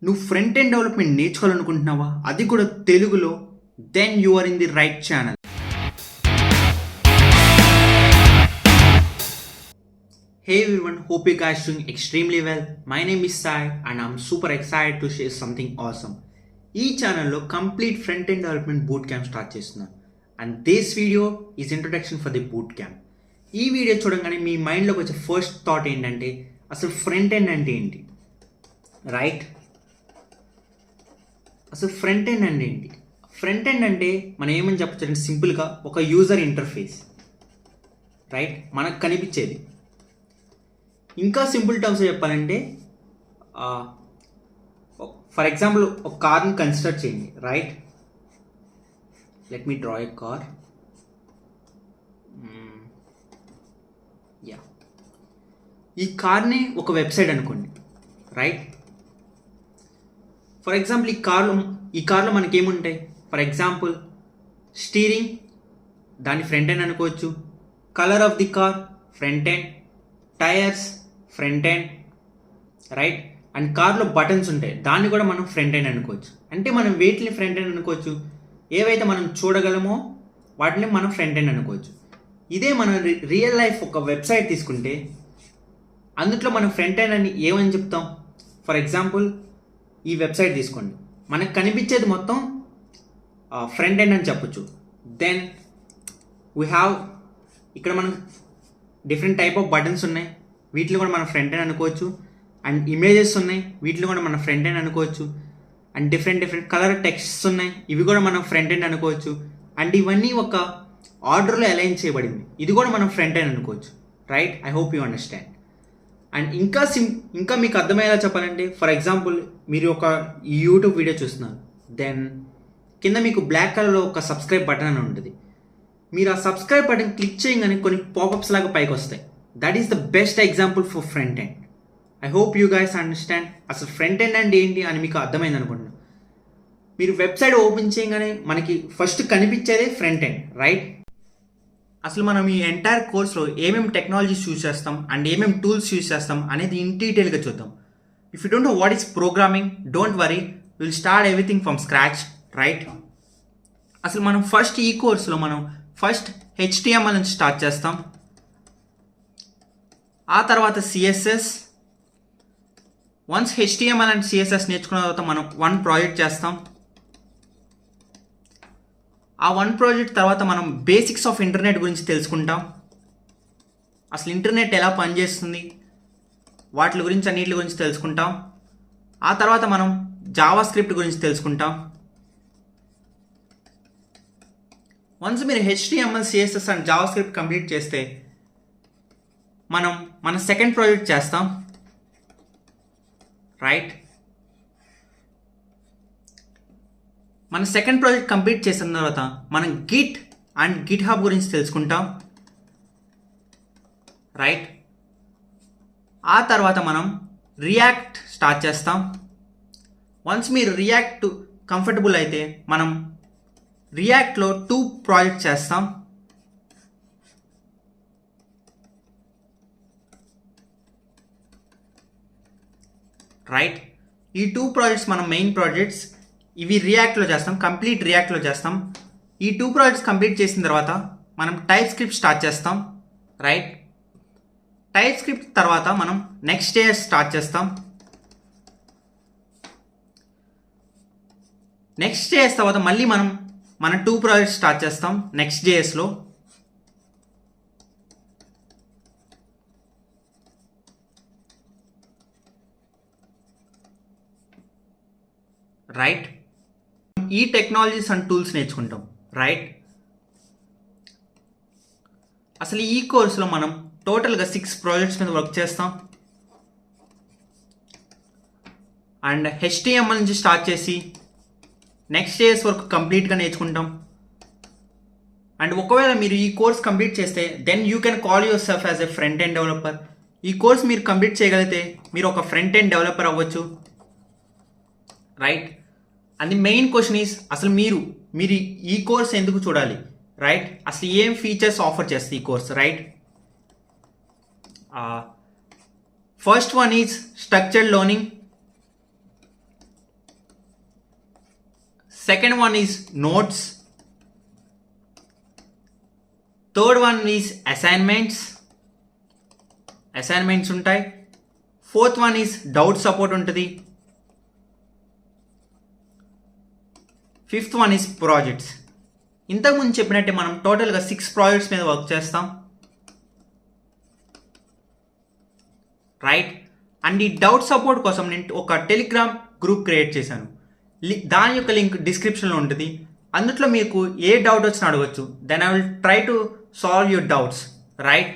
నువ్వు front end development నేర్చుకోవాలనుకుంటున్నావా, అది కూడా తెలుగులో? Then you are in the right channel. Hey everyone, hope you guys doing extremely well. My name is Sai and I'm super excited to share something awesome. ఈ ఛానల్లో complete front end development boot camp స్టార్ట్ చేస్తున్నాను. And this video is introduction for the boot camp. ఈ video చూడగానే మీ మైండ్లోకి వచ్చే first thought ఏంటంటే, అసలు ఫ్రంట్ ఎండ్ అంటే ఏంటి, రైట్? అసలు ఫ్రంట్ ఎండ్ అంటే ఏంటి? ఫ్రంట్ ఎండ్ అంటే మనం ఏమని చెప్పచ్చు అంటే, సింపుల్గా ఒక యూజర్ ఇంటర్ఫేస్, రైట్? మనకు కనిపించేది. ఇంకా సింపుల్ టర్మ్స్ చెప్పాలంటే, ఫర్ ఎగ్జాంపుల్ ఒక కార్ని కన్సిడర్ చేయండి, right? Let me draw a car. Yeah, ఈ కార్ని ఒక వెబ్సైట్ అనుకోండి, రైట్? ఫర్ ఎగ్జాంపుల్ ఈ కార్లో మనకి ఏముంటాయి? ఫర్ ఎగ్జాంపుల్ స్టీరింగ్, దాని ఫ్రంట్ ఎండ్ అనుకోవచ్చు. Colour of the car, front end. Tyres, front end, right? And కార్లో బటన్స్ ఉంటాయి, దాన్ని కూడా మనం ఫ్రంట్ ఎండ్ అనుకోవచ్చు. అంటే మనం వేటిని ఫ్రంట్ ఎండ్ అనుకోవచ్చు? ఏవైతే మనం చూడగలమో వాటిని మనం ఫ్రంట్ ఎండ్ అనుకోవచ్చు. ఇదే మనం రియల్ లైఫ్ ఒక వెబ్సైట్ తీసుకుంటే, అందులో మనం ఫ్రంట్ ఎండ్ అని ఏమని చెప్తాం? ఫర్ ఎగ్జాంపుల్ ఈ వెబ్సైట్ తీసుకోండి, మనకు కనిపించేది మొత్తం ఫ్రంట్ ఎండ్ అని చెప్పొచ్చు. దెన్ వీ హ్యావ్ ఇక్కడ మనకు డిఫరెంట్ టైప్ ఆఫ్ బటన్స్ ఉన్నాయి, వీటిలో కూడా మనం ఫ్రంట్ ఎండ్ అనుకోవచ్చు. అండ్ ఇమేజెస్ ఉన్నాయి, వీటిలో కూడా మనం ఫ్రంట్ ఎండ్ అనుకోవచ్చు. అండ్ డిఫరెంట్ కలర్ టెక్స్ట్స్ ఉన్నాయి, ఇవి కూడా మనం ఫ్రంట్ ఎండ్ అనుకోవచ్చు. అండ్ ఇవన్నీ ఒక ఆర్డర్లో అలైన్ చేయబడింది, ఇది కూడా మనం ఫ్రంట్ ఎండ్ అనుకోవచ్చు, right? I hope you understand. And ఇంకా మీకు అర్థమయ్యేలా చెప్పాలంటే, ఫర్ ఎగ్జాంపుల్ మీరు ఒక యూట్యూబ్ వీడియో చూస్తున్నారు, దెన్ కింద మీకు బ్లాక్ కలర్లో ఒక సబ్స్క్రైబ్ బటన్ అని ఉంటుంది. మీరు ఆ సబ్స్క్రైబ్ బటన్ క్లిక్ చేయగానే కొన్ని పాపప్స్ లాగా పైకి వస్తాయి. That is the best example for front end. I hope you guys understand. అసలు ఫ్రంట్ ఎండ్ అంటే ఏంటి అని మీకు అర్థమైంది అనుకుంటున్నాను. మీరు వెబ్సైట్ ఓపెన్ చేయగానే మనకి ఫస్ట్ కనిపించేదే ఫ్రంట్ ఎండ్, రైట్? అసలు మనం ఈ ఎంటైర్ కోర్స్లో ఏమేమి టెక్నాలజీస్ యూజ్ చేస్తాం అండ్ ఏమేమి టూల్స్ యూజ్ చేస్తాం అనేది ఇన్ డీటెయిల్గా చూద్దాం. If you don't know what is programming, don't worry, will start everything from scratch, right? అసలు మనం ఈ కోర్స్లో మనం ఫస్ట్ HTML నుంచి స్టార్ట్ చేస్తాం, ఆ తర్వాత CSS. Once HTML and CSS నేర్చుకున్న తర్వాత మనం వన్ ప్రాజెక్ట్ చేస్తాం. ఆ వన్ ప్రాజెక్ట్ తర్వాత మనం బేసిక్స్ ఆఫ్ ఇంటర్నెట్ గురించి తెలుసుకుంటాం. అసలు ఇంటర్నెట్ ఎలా పనిచేస్తుంది, వాటి గురించి అన్నిటి గురించి తెలుసుకుంటాం. ఆ తర్వాత మనం జావా స్క్రిప్ట్ గురించి తెలుసుకుంటాం. వన్స్ మీరు HTML, CSS and Java script complete చేస్తే మనం మన సెకండ్ ప్రాజెక్ట్ చేస్తాం, రైట్? మన సెకండ్ ప్రాజెక్ట్ కంప్లీట్ చేసిన తర్వాత మనం గిట్ అండ్ గిట్ హబ్ గురించి తెలుసుకుంటాం, రైట్? ఆ తర్వాత మనం రియాక్ట్ స్టార్ట్ చేస్తాం. వన్స్ మీరు రియాక్ట్ కంఫర్టబుల్ అయితే మనం రియాక్ట్లో 2 ప్రాజెక్ట్ చేస్తాం, రైట్? ఈ 2 ప్రాజెక్ట్స్ మనం మెయిన్ ప్రాజెక్ట్స్, ఇవి రియాక్ట్లో చేస్తాం, కంప్లీట్ రియాక్ట్లో చేస్తాం. ఈ 2 ప్రాజెక్ట్స్ కంప్లీట్ చేసిన తర్వాత మనం టైప్ స్క్రిప్ట్ స్టార్ట్ చేస్తాం, రైట్? టైప్ స్క్రిప్ట్ తర్వాత మనం Next.js స్టార్ట్ చేస్తాం. Next.js తర్వాత మళ్ళీ మనం మన 2 ప్రాజెక్ట్స్ స్టార్ట్ చేస్తాం Next.jsలో, రైట్? ఈ టెక్నాలజీస్ అండ్ టూల్స్ నేర్చుకుంటాం, రైట్? అసలు ఈ కోర్సులో మనం టోటల్గా 6 ప్రాజెక్ట్స్ మీద వర్క్ చేస్తాం. అండ్ HTML నుంచి స్టార్ట్ చేసి Next.js వరకు కంప్లీట్గా నేర్చుకుంటాం. అండ్ ఒకవేళ మీరు ఈ కోర్స్ కంప్లీట్ చేస్తే then you can call yourself as a front end developer. ఈ కోర్స్ మీరు కంప్లీట్ చేయగలిగితే మీరు ఒక ఫ్రంట్ ఎండ్ డెవలపర్ అవ్వచ్చు, right? And the main question is, అసలు మీరు ఈ కోర్స్ ఎందుకు చూడాలి, రైట్? అసలు ఏం ఫీచర్స్ ఆఫర్ చేస్తుంది ఈ course, right? First one is structured learning. Second one is notes. Third one is assignments ఉంటాయి. Fourth one is doubt support ఉంటుంది. Fifth one is projects. ఇంతకుముందు చెప్పినట్టే మనం టోటల్గా 6 ప్రాజెక్ట్స్ మీద వర్క్ చేస్తాం, రైట్. అండ్ ఈ డౌట్ సపోర్ట్ కోసం నేను ఒక టెలిగ్రామ్ గ్రూప్ క్రియేట్ చేశాను. దాని యొక్క లింక్ డిస్క్రిప్షన్లో ఉంటుంది. అందులో మీకు ఏ డౌట్ వచ్చినా అడగచ్చు. Then I will try to solve your doubts, right.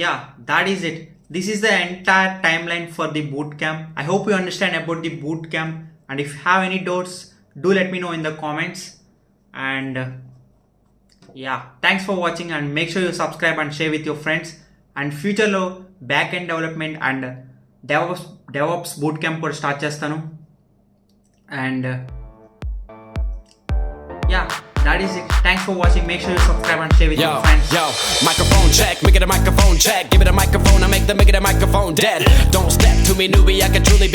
Yeah, that is it. This is the entire timeline for the bootcamp. I hope you understand about the bootcamp, and if you have any doubts, do let me know in the comments. And yeah, thanks for watching, and make sure you subscribe and share with your friends. And future lo backend development and DevOps bootcamp kuda start chestanu. And yeah, that is it. Thanks for watching. Make sure you subscribe and share with your friends. Yo, microphone check, make it a microphone check. Give it a microphone, I make it a microphone dead. Don't step to me, newbie, I can truly be